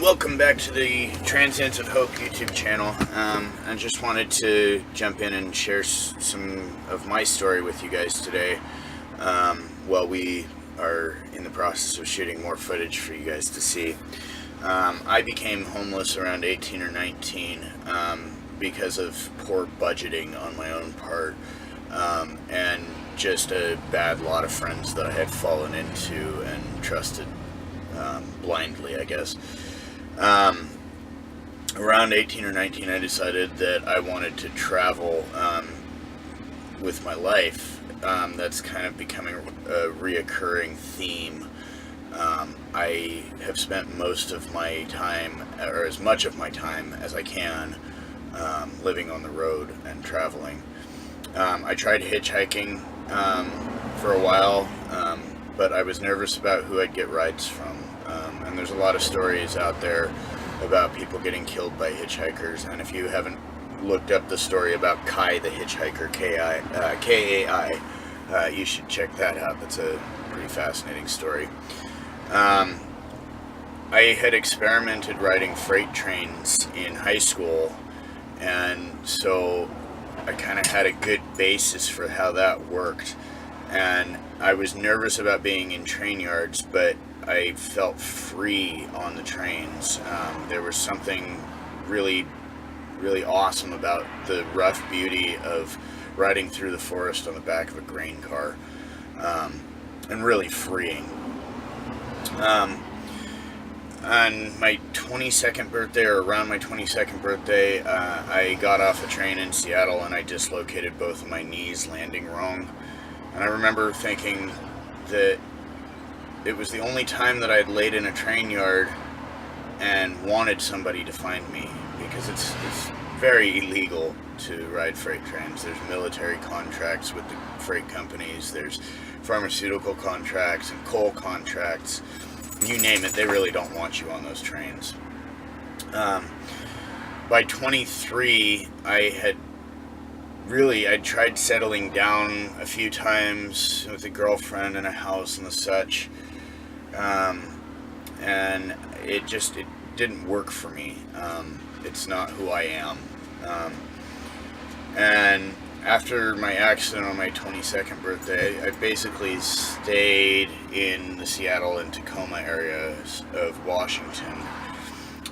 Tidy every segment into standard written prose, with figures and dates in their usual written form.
welcome back to the Transients of Hope YouTube channel. I just wanted to jump in and share some of my story with you guys today while we are in the process of shooting more footage for you guys to see. I became homeless around 18 or 19 because of poor budgeting on my own part and just a bad lot of friends that I had fallen into and trusted blindly, I guess. Around 18 or 19, I decided that I wanted to travel with my life. That's kind of becoming a reoccurring theme. I have spent most of my time, or as much of my time as I can, living on the road and traveling. I tried hitchhiking for a while, but I was nervous about who I'd get rides from. And there's a lot of stories out there about people getting killed by hitchhikers. And if you haven't looked up the story about Kai the hitchhiker, K-A-I, you should check that out. That's a pretty fascinating story. I had experimented riding freight trains in high school, and so I kind of had a good basis for how that worked. And I was nervous about being in train yards, but I felt free on the trains. There was something really, really awesome about the rough beauty of riding through the forest on the back of a grain car, and really freeing. On my 22nd birthday, or around my 22nd birthday, I got off a train in Seattle and I dislocated both of my knees landing wrong. And I remember thinking that it was the only time that I'd laid in a train yard and wanted somebody to find me, because it's very illegal to ride freight trains. There's military contracts with the freight companies, there's pharmaceutical contracts and coal contracts. You name it, they really don't want you on those trains. By 23, I'd tried settling down a few times with a girlfriend and a house and the such. And it didn't work for me. It's not who I am. And after my accident on my 22nd birthday, I basically stayed in the Seattle and Tacoma areas of Washington.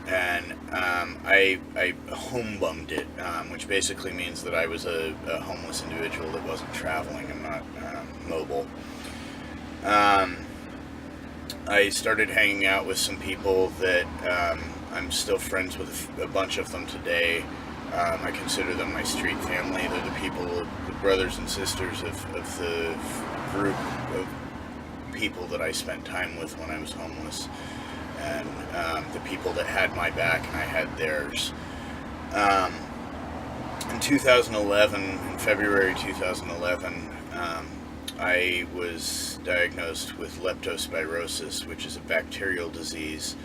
And I home bummed it, which basically means that I was a homeless individual that wasn't traveling and not mobile. I started hanging out with some people that I'm still friends with, a bunch of them today. I consider them my street family. They're the people, the brothers and sisters of the group of people that I spent time with when I was homeless, and the people that had my back and I had theirs. In 2011, in February 2011, I was diagnosed with leptospirosis, which is a bacterial disease.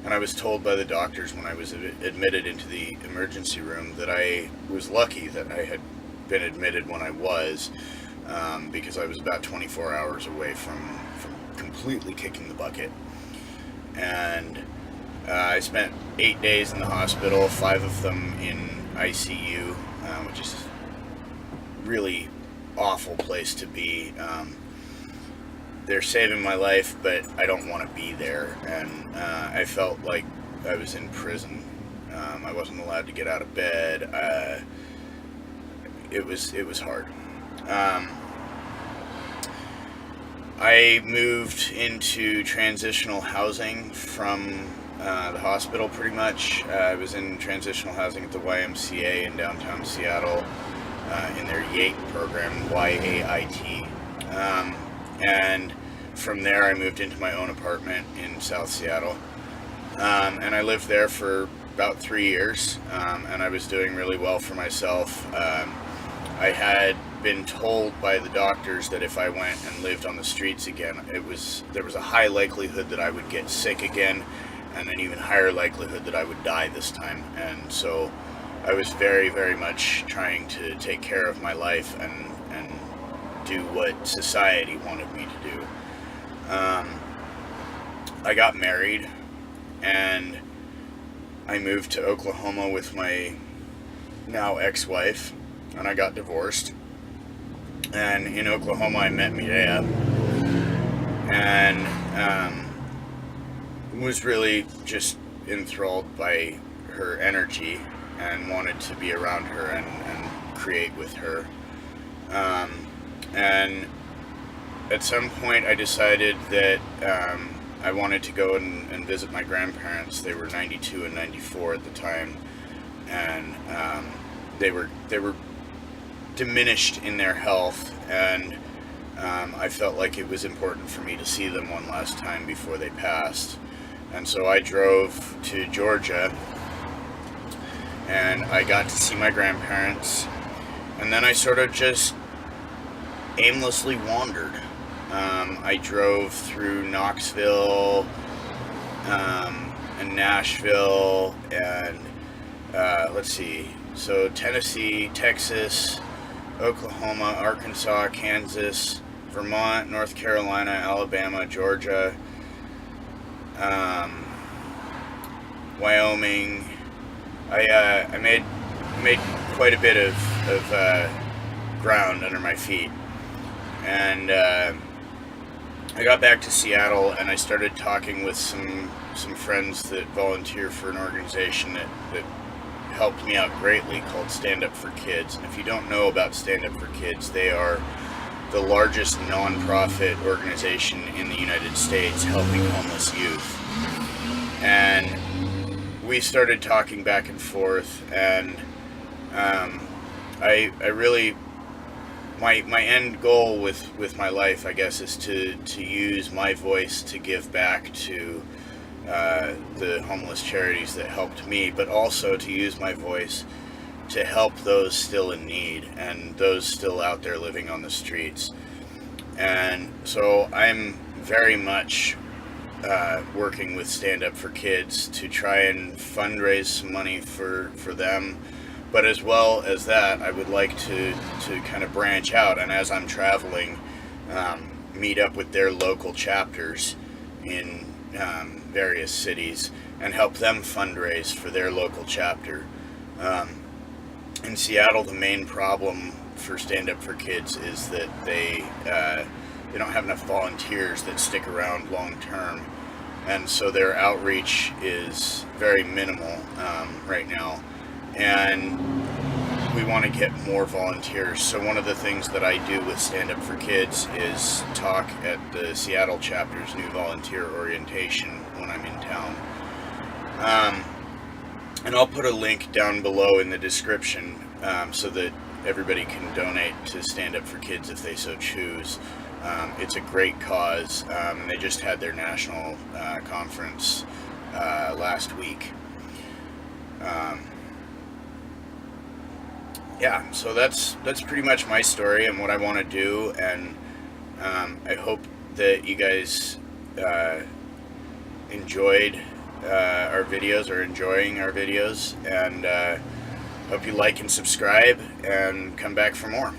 And I was told by the doctors when I was admitted into the emergency room that I was lucky that I had been admitted when I was, because I was about 24 hours away from completely kicking the bucket. And I spent 8 days in the hospital, 5 of them in ICU, which is really awful place to be. They're saving my life, but I don't want to be there, and I felt like I was in prison. I wasn't allowed to get out of bed. It was hard. I moved into transitional housing from the hospital, pretty much. I was in transitional housing at the YMCA in downtown Seattle, in their YAIT program, Y-A-I-T. And from there I moved into my own apartment in South Seattle. And I lived there for about 3 years, and I was doing really well for myself. I had been told by the doctors that if I went and lived on the streets again, there was a high likelihood that I would get sick again, and an even higher likelihood that I would die this time. And so I was very, very much trying to take care of my life and do what society wanted me to do. I got married, and I moved to Oklahoma with my now ex-wife, and I got divorced. And in Oklahoma, I met Mireya, and was really just enthralled by her energy and wanted to be around her and create with her. And at some point, I decided that I wanted to go and visit my grandparents. They were 92 and 94 at the time, and they were diminished in their health, and I felt like it was important for me to see them one last time before they passed. And so I drove to Georgia, and I got to see my grandparents, and then I sort of just aimlessly wandered. I drove through Knoxville and Nashville and so Tennessee, Texas, Oklahoma, Arkansas, Kansas, Vermont, North Carolina, Alabama, Georgia, Wyoming. I made quite a bit of ground under my feet, and I got back to Seattle, and I started talking with some friends that volunteer for an organization that helped me out greatly called Stand Up for Kids. And if you don't know about Stand Up for Kids, they are the largest nonprofit organization in the United States helping homeless youth. And we started talking back and forth, and I really, my end goal with my life, I guess, is to use my voice to give back to the homeless charities that helped me, but also to use my voice to help those still in need and those still out there living on the streets. And so I'm very much working with Stand Up for Kids to try and fundraise some money for them. But as well as that, I would like to kind of branch out, and as I'm traveling, meet up with their local chapters in various cities and help them fundraise for their local chapter. In Seattle, the main problem for Stand Up for Kids is that they don't have enough volunteers that stick around long term, and so their outreach is very minimal right now, and we want to get more volunteers. So one of the things that I do with Stand Up for Kids is talk at the Seattle chapter's new volunteer orientation when I'm in town. And I'll put a link down below in the description so that everybody can donate to Stand Up for Kids if they so choose. It's a great cause, and they just had their national conference last week. Yeah, so that's pretty much my story and what I want to do, and I hope that you guys enjoyed our videos, or enjoying our videos, and hope you like and subscribe and come back for more.